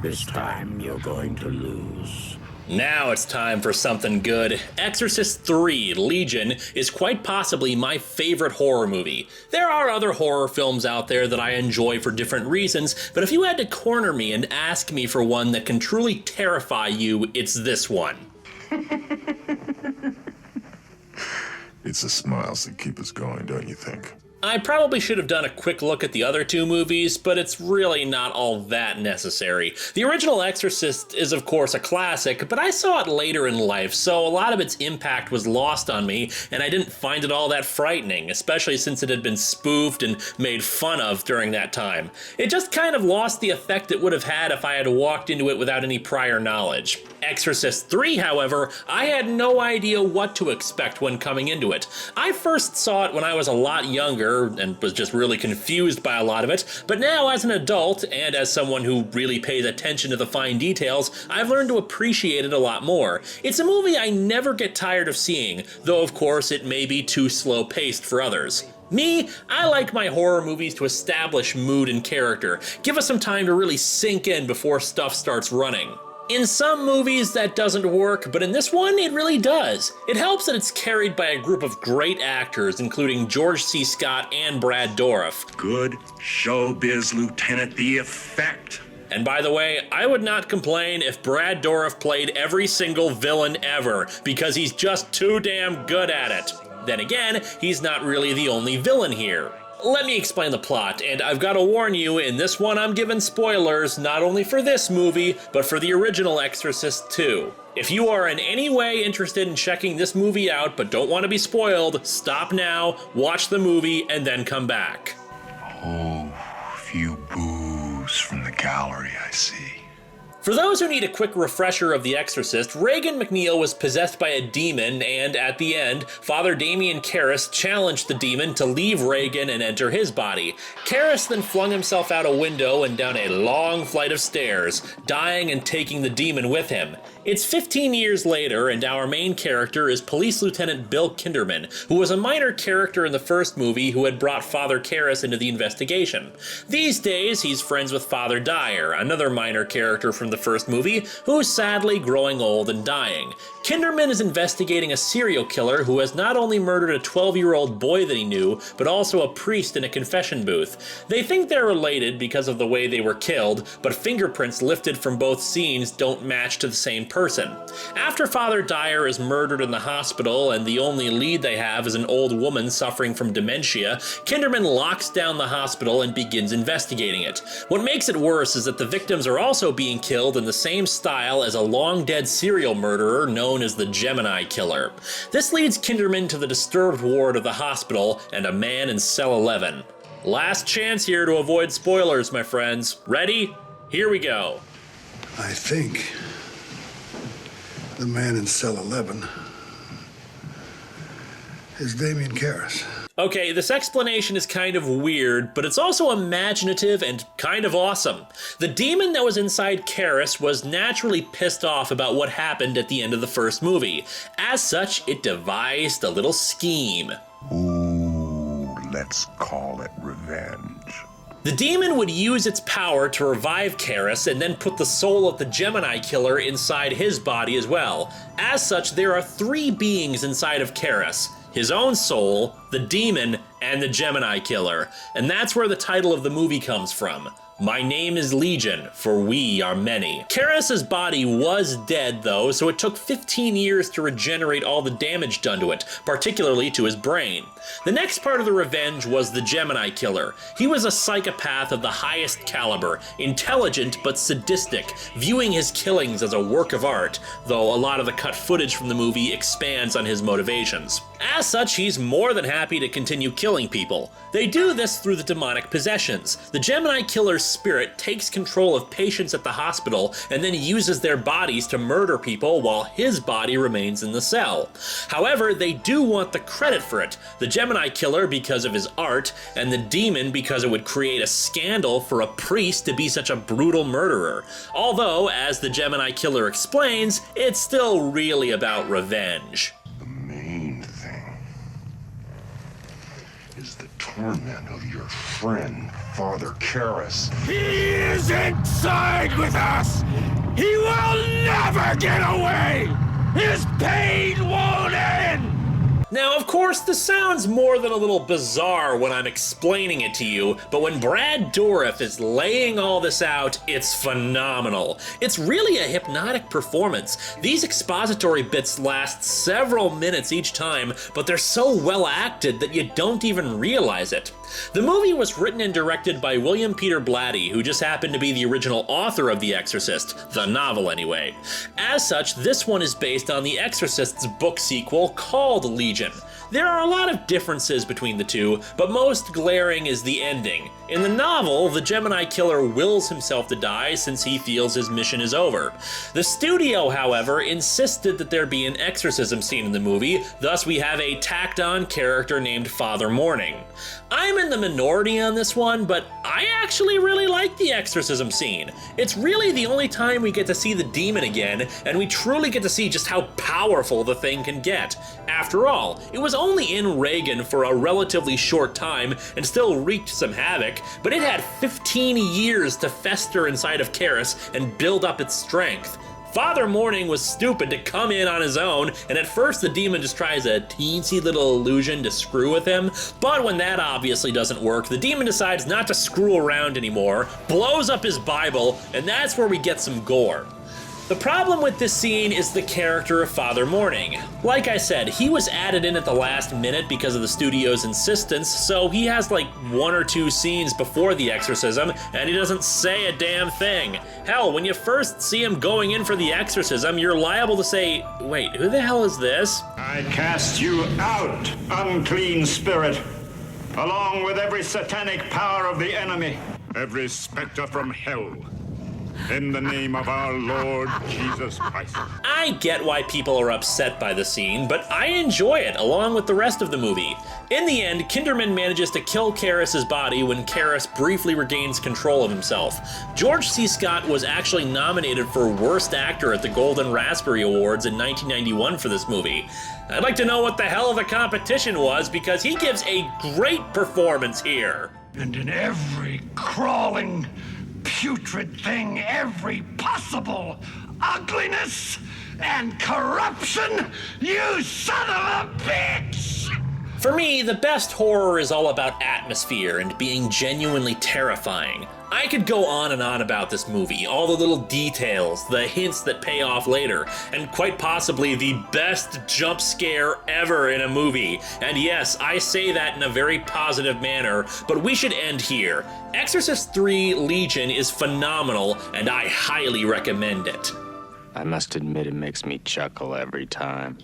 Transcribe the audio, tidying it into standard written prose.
This time you're going to lose. Now it's time for something good. Exorcist III, Legion, is quite possibly my favorite horror movie. There are other horror films out there that I enjoy for different reasons, but if you had to corner me and ask me for one that can truly terrify you, it's this one. It's the smiles that keep us going, don't you think? I probably should have done a quick look at the other two movies, but it's really not all that necessary. The original Exorcist is of course a classic, but I saw it later in life, so a lot of its impact was lost on me, and I didn't find it all that frightening, especially since it had been spoofed and made fun of during that time. It just kind of lost the effect it would have had if I had walked into it without any prior knowledge. Exorcist III, however, I had no idea what to expect when coming into it. I first saw it when I was a lot younger, and was just really confused by a lot of it, but now as an adult, and as someone who really pays attention to the fine details, I've learned to appreciate it a lot more. It's a movie I never get tired of seeing, though of course it may be too slow-paced for others. Me, I like my horror movies to establish mood and character, give us some time to really sink in before stuff starts running. In some movies that doesn't work, but in this one it really does. It helps that it's carried by a group of great actors, including George C. Scott and Brad Dourif. Good showbiz, Lieutenant, the effect. And by the way, I would not complain if Brad Dourif played every single villain ever, because he's just too damn good at it. Then again, he's not really the only villain here. Let me explain the plot, and I've got to warn you, in this one I'm giving spoilers not only for this movie, but for the original Exorcist II. If you are in any way interested in checking this movie out but don't want to be spoiled, stop now, watch the movie, and then come back. Oh, few boos from the gallery, I see. For those who need a quick refresher of The Exorcist, Regan MacNeil was possessed by a demon, and at the end, Father Damien Karras challenged the demon to leave Regan and enter his body. Karras then flung himself out a window and down a long flight of stairs, dying and taking the demon with him. It's 15 years later, and our main character is Police Lieutenant Bill Kinderman, who was a minor character in the first movie who had brought Father Karras into the investigation. These days, he's friends with Father Dyer, another minor character from the first movie, who's sadly growing old and dying. Kinderman is investigating a serial killer who has not only murdered a 12-year-old boy that he knew, but also a priest in a confession booth. They think they're related because of the way they were killed, but fingerprints lifted from both scenes don't match to the same person. After Father Dyer is murdered in the hospital and the only lead they have is an old woman suffering from dementia, Kinderman locks down the hospital and begins investigating it. What makes it worse is that the victims are also being killed in the same style as a long-dead serial murderer known as the Gemini killer. This leads Kinderman to the disturbed ward of the hospital and a man in cell 11. Last chance here to avoid spoilers, my friends. Ready? Here we go. I think the man in cell 11 is Damien Karras. Okay, this explanation is kind of weird, but it's also imaginative and kind of awesome. The demon that was inside Karras was naturally pissed off about what happened at the end of the first movie. As such, it devised a little scheme. Ooh, let's call it revenge. The demon would use its power to revive Karras and then put the soul of the Gemini killer inside his body as well. As such, there are three beings inside of Karras: his own soul, the demon, and the Gemini killer. And that's where the title of the movie comes from. My name is Legion, for we are many. Karras' body was dead though, so it took 15 years to regenerate all the damage done to it, particularly to his brain. The next part of the revenge was the Gemini killer. He was a psychopath of the highest caliber, intelligent but sadistic, viewing his killings as a work of art, though a lot of the cut footage from the movie expands on his motivations. As such, he's more than happy to continue killing people. They do this through the demonic possessions. The Gemini killer's spirit takes control of patients at the hospital and then uses their bodies to murder people while his body remains in the cell. However, they do want the credit for it. The Gemini killer because of his art, and the demon because it would create a scandal for a priest to be such a brutal murderer. Although, as the Gemini killer explains, it's still really about revenge. The main thing is the torment of your friend Father Karras. He is inside with us! He will never get away! His pain won't end! Now, of course, this sounds more than a little bizarre when I'm explaining it to you, but when Brad Dourif is laying all this out, it's phenomenal. It's really a hypnotic performance. These expository bits last several minutes each time, but they're so well acted that you don't even realize it. The movie was written and directed by William Peter Blatty, who just happened to be the original author of The Exorcist, the novel anyway. As such, this one is based on The Exorcist's book sequel called Legion. There are a lot of differences between the two, but most glaring is the ending. In the novel, the Gemini killer wills himself to die since he feels his mission is over. The studio, however, insisted that there be an exorcism scene in the movie, thus we have a tacked-on character named Father Morning. I'm in the minority on this one, but I actually really like the exorcism scene. It's really the only time we get to see the demon again, and we truly get to see just how powerful the thing can get. After all, it was only in Reagan for a relatively short time and still wreaked some havoc, but it had 15 years to fester inside of Karras and build up its strength. Father Morning was stupid to come in on his own, and at first the demon just tries a teensy little illusion to screw with him, but when that obviously doesn't work, the demon decides not to screw around anymore, blows up his Bible, and that's where we get some gore. The problem with this scene is the character of Father Morning. Like I said, he was added in at the last minute because of the studio's insistence, so he has like 1 or 2 scenes before the exorcism, and he doesn't say a damn thing. Hell, when you first see him going in for the exorcism, you're liable to say, wait, who the hell is this? I cast you out, unclean spirit, along with every satanic power of the enemy. Every specter from hell. In the name of our Lord Jesus Christ. I get why people are upset by the scene, but I enjoy it along with the rest of the movie. In the end, Kinderman manages to kill Karras' body when Karras briefly regains control of himself. George C. Scott was actually nominated for Worst Actor at the Golden Raspberry Awards in 1991 for this movie. I'd like to know what the hell the competition was because he gives a great performance here. And in every crawling, putrid thing, every possible ugliness and corruption, you son of a bitch! For me, the best horror is all about atmosphere and being genuinely terrifying. I could go on and on about this movie, all the little details, the hints that pay off later, and quite possibly the best jump scare ever in a movie. And yes, I say that in a very positive manner, but we should end here. Exorcist III Legion is phenomenal, and I highly recommend it. I must admit it makes me chuckle every time.